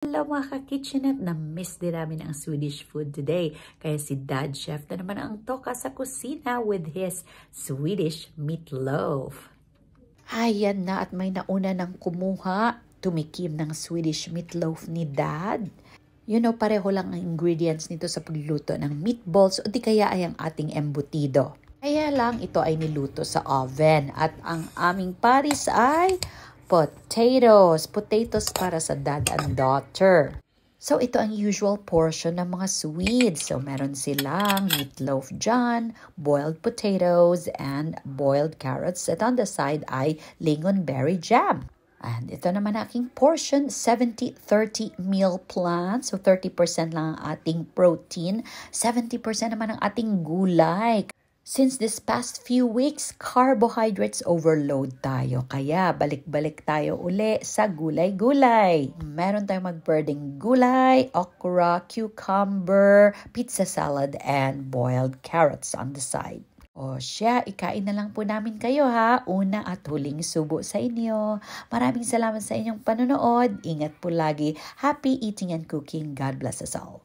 Hello mga ka-kitchenette, na-miss din namin ang Swedish food today. Kaya si Dad Chef na naman ang toka sa kusina with his Swedish meatloaf. Ayan na at may nauna ng kumuha, tumikim ng Swedish meatloaf ni Dad. You know, pareho lang ang ingredients nito sa pagluto ng meatballs o di kaya ay ang ating embutido. Kaya lang ito ay niluto sa oven at ang aming paris ay potatoes para sa dad and daughter. So ito ang usual portion ng mga Swedes. So meron silang meatloaf dyan, boiled potatoes, and boiled carrots. At on the side ay lingonberry jam. And ito naman aking portion, 70-30 meal plan. So 30% lang ang ating protein, 70% naman ang ating gulay. Since this past few weeks, carbohydrates overload tayo. Kaya balik-balik tayo uli sa gulay-gulay. Meron tayong mag-birding gulay, okra, cucumber, pizza salad, and boiled carrots on the side. O siya, ikain na lang po namin kayo ha. Una at huling subo sa inyo. Maraming salamat sa inyong panonood. Ingat po lagi. Happy eating and cooking. God bless us all.